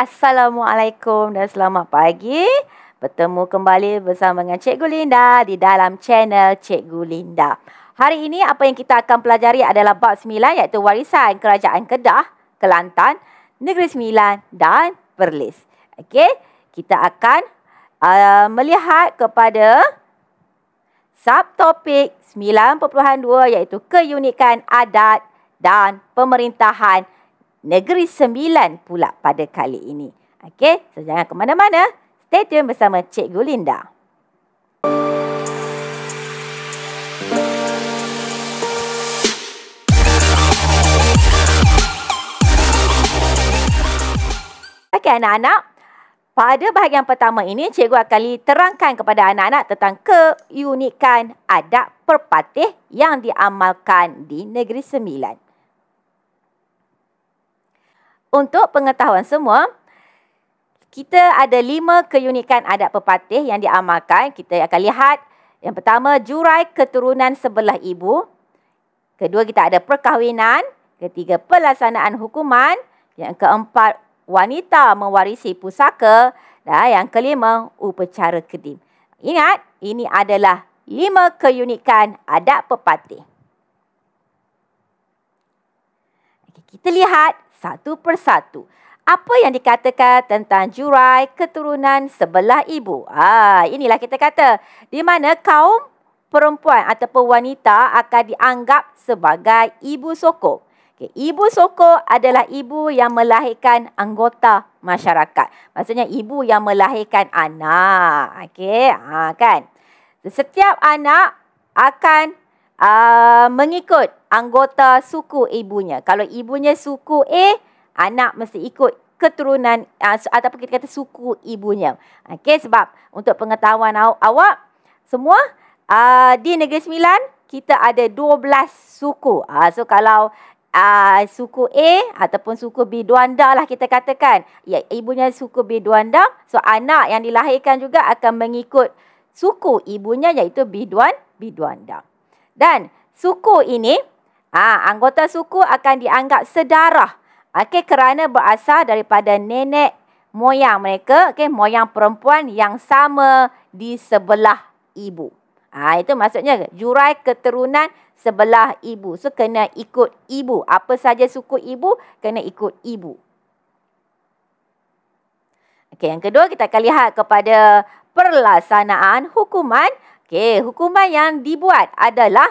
Assalamualaikum dan selamat pagi. Bertemu kembali bersama dengan Cikgu Linda di dalam channel Cikgu Linda. Hari ini apa yang kita akan pelajari adalah bab 9 iaitu warisan Kerajaan Kedah, Kelantan, Negeri Sembilan dan Perlis. Okey, kita akan melihat kepada subtopik 9.2 iaitu keunikan adat dan pemerintahan Negeri Sembilan pula pada kali ini. Okey, so jangan ke mana-mana. Stay tune bersama Cikgu Linda. Okey anak-anak, pada bahagian pertama ini cikgu akan terangkan kepada anak-anak tentang keunikan adat perpatih yang diamalkan di Negeri Sembilan. Untuk pengetahuan semua, kita ada 5 keunikan adat pepatih yang diamalkan. Kita akan lihat yang pertama, jurai keturunan sebelah ibu. Kedua, kita ada perkahwinan. Ketiga, pelaksanaan hukuman. Yang keempat, wanita mewarisi pusaka. Dan yang kelima, upacara kedim. Ingat, ini adalah 5 keunikan adat pepatih. Kita lihat satu persatu. Apa yang dikatakan tentang jurai keturunan sebelah ibu? Inilah kita kata. Di mana kaum perempuan ataupun wanita akan dianggap sebagai ibu sokong. Okay. Ibu sokong adalah ibu yang melahirkan anggota masyarakat. Maksudnya ibu yang melahirkan anak. Okay. Kan? Setiap anak akan mengikut anggota suku ibunya. Kalau ibunya suku A, anak mesti ikut keturunan ataupun kita kata suku ibunya. Okey, sebab untuk pengetahuan awak semua, di Negeri Sembilan kita ada 12 suku. So kalau suku A ataupun suku B Duanda lah kita katakan, ya, ibunya suku B Duanda, so anak yang dilahirkan juga akan mengikut suku ibunya iaitu B Duanda. Dan suku ini, anggota suku akan dianggap sedarah. Okey, kerana berasal daripada nenek moyang mereka, okey, moyang perempuan yang sama di sebelah ibu. Itu maksudnya jurai keturunan sebelah ibu. So kena ikut ibu. Apa saja suku ibu, kena ikut ibu. Okey, yang kedua kita akan lihat kepada pelaksanaan hukuman. Okey, hukuman yang dibuat adalah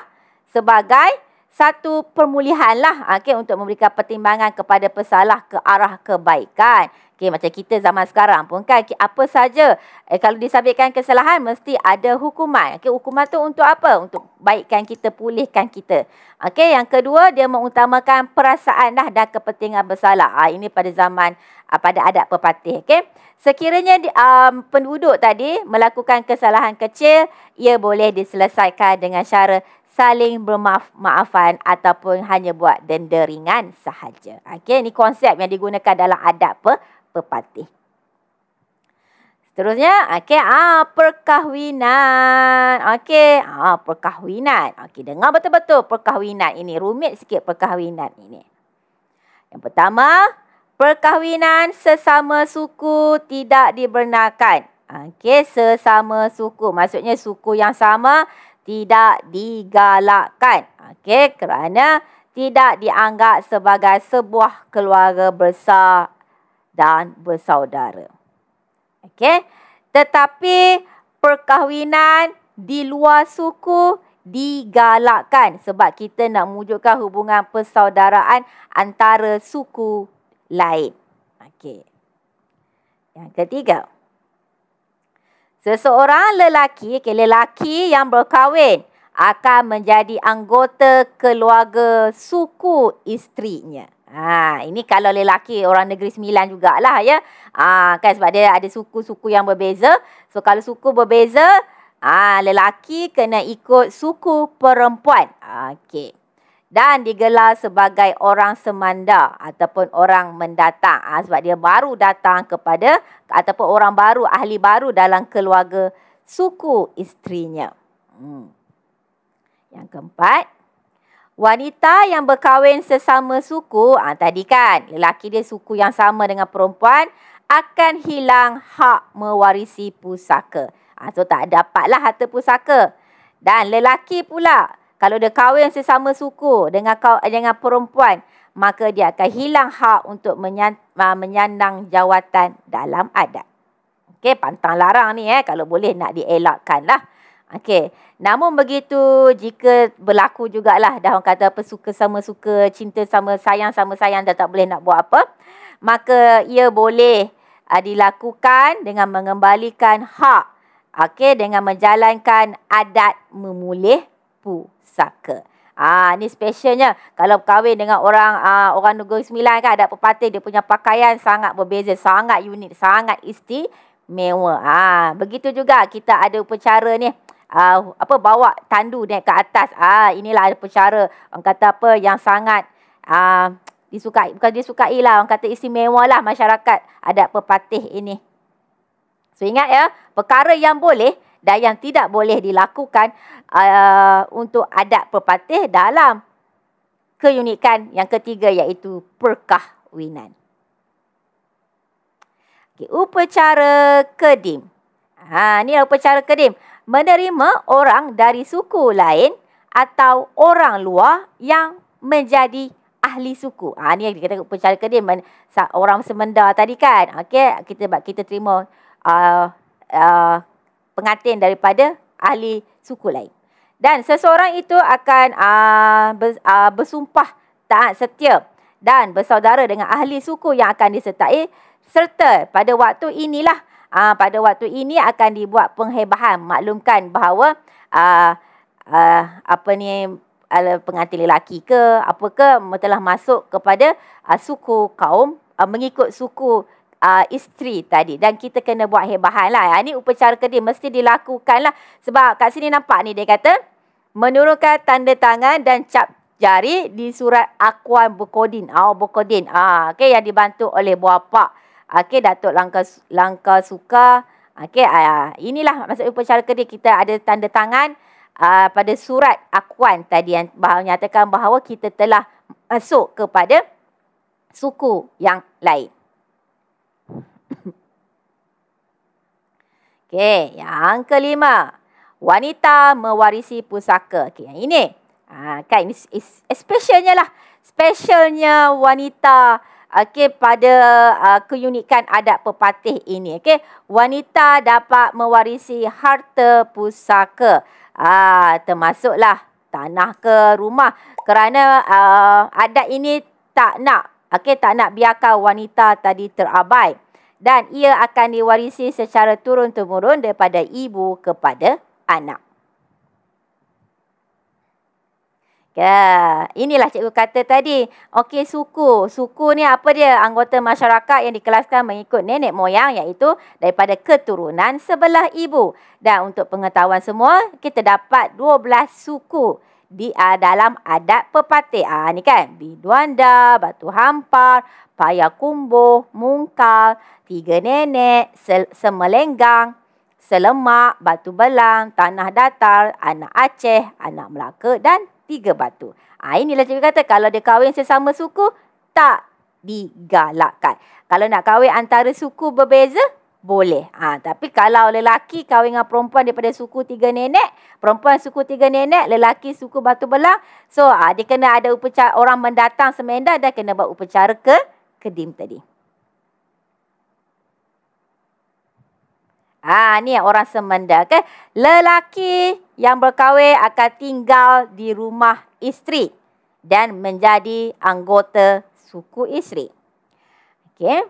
sebagai satu pemulihan lah, untuk memberikan pertimbangan kepada pesalah ke arah kebaikan. Macam kita zaman sekarang pun kan, apa saja kalau disabitkan kesalahan mesti ada hukuman. Hukuman tu untuk apa? Untuk baikkan kita, pulihkan kita. Yang kedua, dia mengutamakan perasaan dan kepentingan bersalah. Ini pada zaman pada adat pepatih. Sekiranya penduduk tadi melakukan kesalahan kecil, ia boleh diselesaikan dengan cara saling bermaafan ataupun hanya buat denda ringan sahaja. Ini konsep yang digunakan dalam adat pepatih. Seterusnya, perkahwinan. Perkahwinan. Dengar betul-betul perkahwinan ini. Rumit sikit perkahwinan ini. Yang pertama, perkahwinan sesama suku tidak dibenarkan. Sesama suku. Maksudnya suku yang sama tidak digalakkan. Kerana tidak dianggap sebagai sebuah keluarga besar dan bersaudara. Tetapi perkahwinan di luar suku digalakkan sebab kita nak mewujudkan hubungan persaudaraan antara suku lain. Yang ketiga, seseorang lelaki yang berkahwin akan menjadi anggota keluarga suku isterinya. Ini kalau lelaki orang Negeri Sembilan jugalah ya. Kan sebab dia ada suku-suku yang berbeza. So kalau suku berbeza, lelaki kena ikut suku perempuan. Dan digelar sebagai orang semanda ataupun orang mendatang. Sebab dia baru datang kepada ataupun orang baru, ahli baru dalam keluarga suku isterinya. Yang keempat, wanita yang berkahwin sesama suku, tadi kan lelaki dia suku yang sama dengan perempuan, akan hilang hak mewarisi pusaka. So tak dapatlah harta pusaka. Dan lelaki pula, kalau dia kahwin sesama suku dengan perempuan, maka dia akan hilang hak untuk menyandang jawatan dalam adat. Okey, pantang larang ni kalau boleh nak dielakkan lah. Okey, namun begitu jika berlaku jugalah dah orang kata apa, suka sama suka, cinta sama sayang dah tak boleh nak buat apa, maka ia boleh dilakukan dengan mengembalikan hak, dengan menjalankan adat memulih pusaka. Ni specialnya kalau kahwin dengan orang Negeri Sembilan kan, adat pepatih, dia punya pakaian sangat berbeza, sangat unik, sangat istimewa. Begitu juga kita ada upacara ni, bawa tandu naik ke atas. Inilah upacara orang kata apa yang sangat disukai, bukan disukai lah, orang kata istimewa lah masyarakat adat pepatih ini. So ingat ya, perkara yang boleh dan yang tidak boleh dilakukan untuk adat pepatih dalam keunikan yang ketiga, iaitu perkahwinan. Upacara kedim. Ni upacara kedim. Menerima orang dari suku lain atau orang luar yang menjadi ahli suku. Ni yang kita upacara kedim. Orang semenda tadi kan. Kita terima pengantin daripada ahli suku lain. Dan seseorang itu akan bersumpah taat setia dan bersaudara dengan ahli suku yang akan disertai, serta pada waktu inilah akan dibuat penghebahan, maklumkan bahawa pengantin lelaki ke apakah telah masuk kepada suku kaum, mengikut suku isteri tadi, dan kita kena buat hebahan lah. Ini upacara kedim mesti dilakukan lah. Sebab kat sini nampak ni dia kata menurunkan tanda tangan dan cap jari di surat akuan Bokodin. Bokodin. Yang dibantu oleh bapa. Datuk Langkah Suka. Inilah maksud upacara kedim. Kita ada tanda tangan pada surat akuan tadi yang menyatakan bahawa kita telah masuk kepada suku yang lain. Yang kelima, wanita mewarisi pusaka. Yang ini, ini specialnya lah. Specialnya wanita pada keunikan adat pepatih ini. Wanita dapat mewarisi harta pusaka. Termasuklah tanah ke rumah. Kerana adat ini tak nak biarkan wanita tadi terabai. Dan ia akan diwarisi secara turun-temurun daripada ibu kepada anak. Inilah cikgu kata tadi. Suku. Suku ni apa dia? Anggota masyarakat yang dikelaskan mengikut nenek moyang, iaitu daripada keturunan sebelah ibu. Dan untuk pengetahuan semua, kita dapat 12 suku di dalam adat pepatih. Ni kan, Biduanda, Batu Hampar, Payakumbuh, Mungkal, Tiga Nenek, Semelenggang, Selemak, Batu Belang, Tanah Datar, Anak Aceh, Anak Melaka dan Tiga Batu. Inilah cikgu kata kalau dia kahwin sesama suku, tak digalakkan. Kalau nak kahwin antara suku berbeza, boleh. Tapi kalau lelaki kahwin dengan perempuan daripada suku Tiga Nenek, perempuan suku Tiga Nenek, lelaki suku Batu Belang, so dia kena ada upacara, orang mendatang semenda dan kena buat upacara kedim tadi. Ni orang semenda. Lelaki yang berkahwin akan tinggal di rumah isteri dan menjadi anggota suku isteri. Dia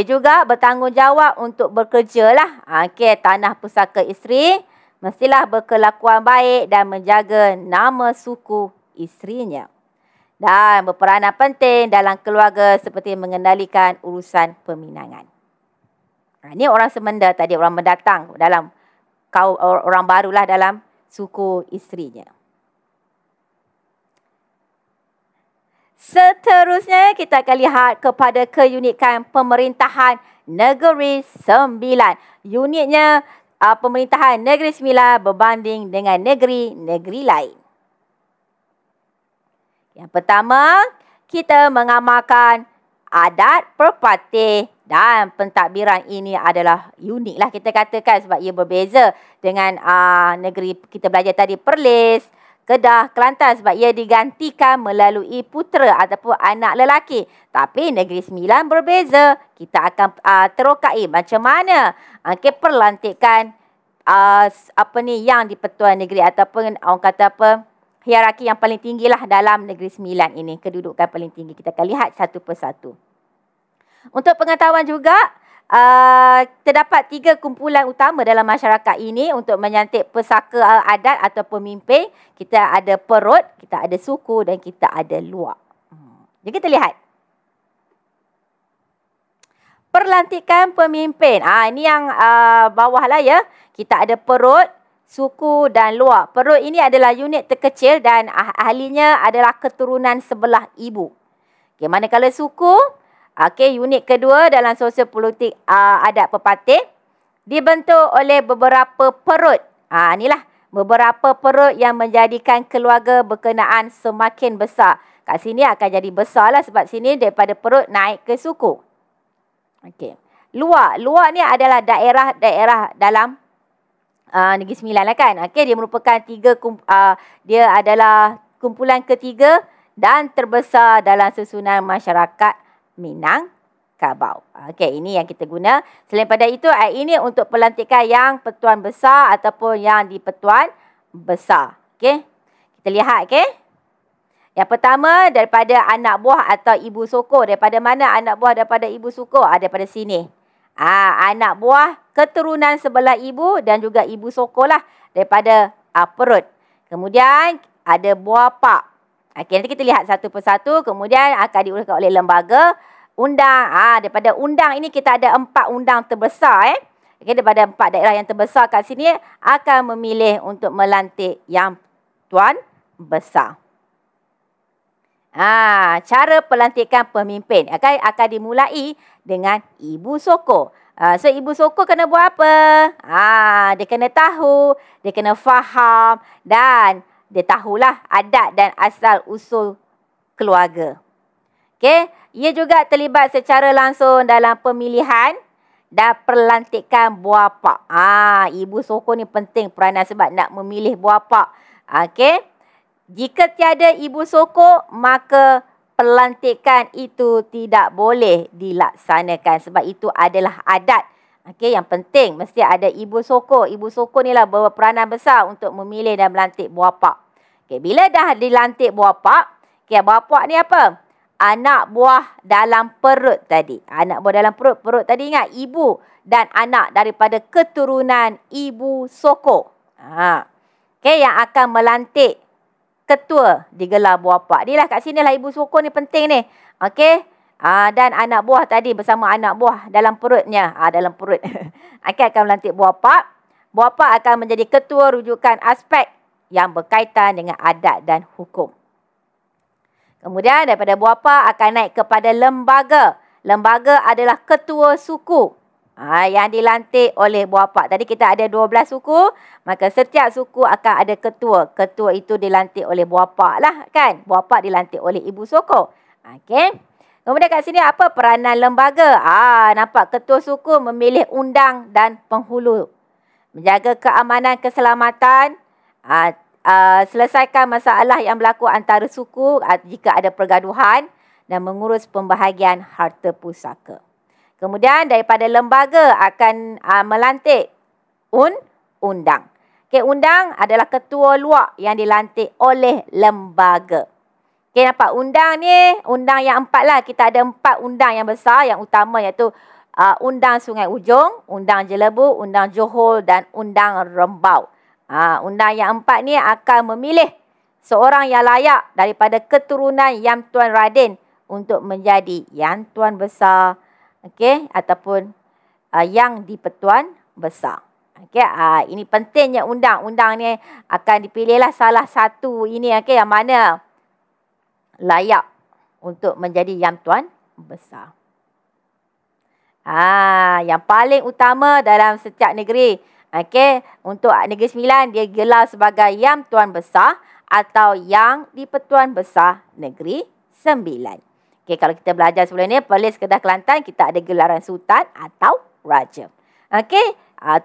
juga bertanggungjawab untuk bekerja lah. Tanah pusaka isteri mestilah berkelakuan baik dan menjaga nama suku isterinya. Dan berperanan penting dalam keluarga seperti mengendalikan urusan peminangan. Ini orang semenda tadi, orang mendatang dalam orang barulah dalam suku isterinya. Seterusnya kita akan lihat kepada keunikan pemerintahan Negeri Sembilan. Uniknya pemerintahan Negeri Sembilan berbanding dengan negeri-negeri lain. Yang pertama, kita mengamalkan adat pepatih Dan pentadbiran ini adalah unik lah kita katakan sebab ia berbeza dengan negeri kita belajar tadi Perlis, Kedah, Kelantan sebab ia digantikan melalui putera ataupun anak lelaki. Tapi Negeri Sembilan berbeza. Kita akan terokai macam mana perlantikan yang di Pertuan Negeri ataupun orang kata hierarki yang paling tinggi lah dalam Negeri Sembilan ini. Kedudukan paling tinggi. Kita akan lihat satu persatu. Untuk pengetahuan juga, terdapat 3 kumpulan utama dalam masyarakat ini untuk menyantik pesaka adat atau pemimpin. Kita ada perut, kita ada suku dan kita ada luak. Jadi kita lihat. Perlantikan pemimpin. Ini yang bawah lah ya. Kita ada perut, suku dan luak. Perut ini adalah unit terkecil dan ahlinya adalah keturunan sebelah ibu. Okay, manakala suku, unit kedua dalam sosial politik adat pepatih dibentuk oleh beberapa perut. Inilah beberapa perut yang menjadikan keluarga berkenaan semakin besar. Kat sini akan jadi besar lah sebab sini daripada perut naik ke suku. Okey. Luak ni adalah daerah-daerah dalam Negeri Sembilan lah kan. Okey, dia merupakan dia adalah kumpulan ketiga dan terbesar dalam susunan masyarakat Minangkabau. Okey, ini yang kita guna. Selain pada itu, ini untuk pelantikan yang Pertuan Besar ataupun yang di Pertuan Besar. Okey. Kita lihat, okey. Yang pertama daripada anak buah atau ibu soko. Daripada mana anak buah daripada ibu soko? Daripada sini. Anak buah keturunan sebelah ibu dan juga ibu soko lah daripada perut. Kemudian ada buah pak. Okey, nanti kita lihat satu persatu. Kemudian akan diuruskan oleh lembaga undang. Daripada undang ini kita ada 4 undang terbesar. Okey, daripada 4 daerah yang terbesar kat sini akan memilih untuk melantik yang tuan besar. Cara pelantikan pemimpin akan dimulai dengan ibu soko. So ibu soko kena buat apa? Dia kena tahu, dia kena faham dan dia tahulah adat dan asal usul keluarga. Okey, ia juga terlibat secara langsung dalam pemilihan dan pelantikan buah pak. Ibu soko ni penting peranan sebab nak memilih buah pak. Okey. Jika tiada ibu soko, maka pelantikan itu tidak boleh dilaksanakan sebab itu adalah adat. Okey, yang penting mesti ada ibu soko. Ibu soko ni lah berperanan besar untuk memilih dan melantik buah pak. Okey, bila dah dilantik buah pak, buah pak ni apa? Anak buah dalam perut tadi. Anak buah dalam perut tadi ingat ibu dan anak daripada keturunan ibu soko. Okey, yang akan melantik ketua digelar buah pak. Dia lah kat sini lah ibu soko ni penting ni. Okey. Dan anak buah tadi bersama anak buah dalam perutnya. Dalam perut. Akan melantik buah pak. Buah pak akan menjadi ketua rujukan aspek yang berkaitan dengan adat dan hukum. Kemudian daripada buah pak akan naik kepada lembaga. Lembaga adalah ketua suku. Yang dilantik oleh buah pak. Tadi kita ada 12 suku. Maka setiap suku akan ada ketua. Ketua itu dilantik oleh buah pak lah kan. Buah pak dilantik oleh ibu soko. Okey. Kemudian kat sini apa peranan lembaga? Nampak ketua suku memilih undang dan penghulu. Menjaga keamanan keselamatan. Selesaikan masalah yang berlaku antara suku jika ada pergaduhan. Dan mengurus pembahagian harta pusaka. Kemudian daripada lembaga akan melantik undang. Okey, undang adalah ketua luak yang dilantik oleh lembaga. Okey, nampak undang ni, undang yang 4 lah. Kita ada 4 undang yang besar, yang utama iaitu undang Sungai Ujong, undang Jelebu, undang Johor dan undang Rembau. Undang yang 4 ni akan memilih seorang yang layak daripada keturunan Yang Tuan Radin untuk menjadi Yang Tuan Besar. Okey, ataupun yang di Pertuan Besar. Okey, ini pentingnya undang. Undang ni akan dipilihlah salah satu ini yang mana layak untuk menjadi Yang Tuan Besar. Yang paling utama dalam setiap negeri. Okey, untuk Negeri Sembilan dia gelar sebagai Yang Tuan Besar atau Yang di Pertuan Besar Negeri Sembilan. Okey, kalau kita belajar sebelum ni, Perlis Kedah Kelantan, kita ada gelaran sultan atau raja. Okey,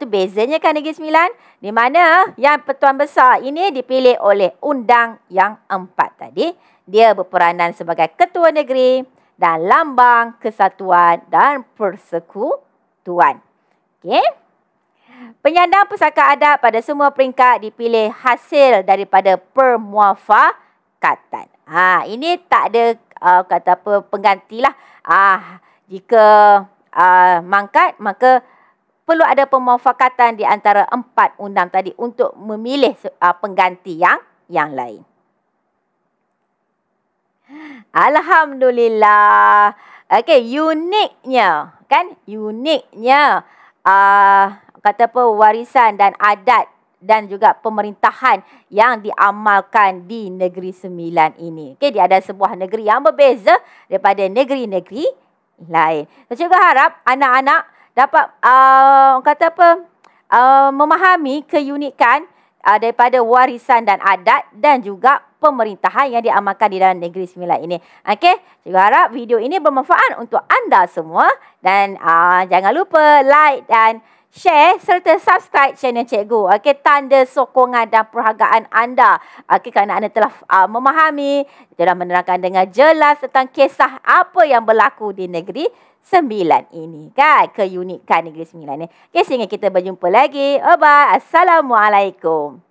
tu bezanya kan Negeri Sembilan. Di mana yang Pertuan Besar ini dipilih oleh undang yang 4 tadi. Dia berperanan sebagai ketua negeri dan lambang kesatuan dan persekutuan. Okey. Penyandang pusaka adat pada semua peringkat dipilih hasil daripada permuafakatan. Ini tak ada kata apa penggantilah. Jika mangkat, maka perlu ada permuafakatan di antara 4 undang tadi untuk memilih pengganti yang lain. Alhamdulillah. Okey, uniknya kata apa warisan dan adat dan juga pemerintahan yang diamalkan di Negeri Sembilan ini. Okey, dia ada sebuah negeri yang berbeza daripada negeri-negeri lain. Cikgu harap anak-anak dapat memahami keunikan daripada warisan dan adat dan juga pemerintahan yang diamalkan di dalam Negeri Sembilan ini. Okey, cikgu harap video ini bermanfaat untuk anda semua dan jangan lupa like dan share serta subscribe channel cikgu. Okey, tanda sokongan dan perhargaan anda. Okey, kerana anda telah memahami, telah menerangkan dengan jelas tentang kisah apa yang berlaku di Negeri Sembilan ini. Kan, keunikan Negeri Sembilan ini. Okey, sehingga kita berjumpa lagi. Bye-bye. Assalamualaikum.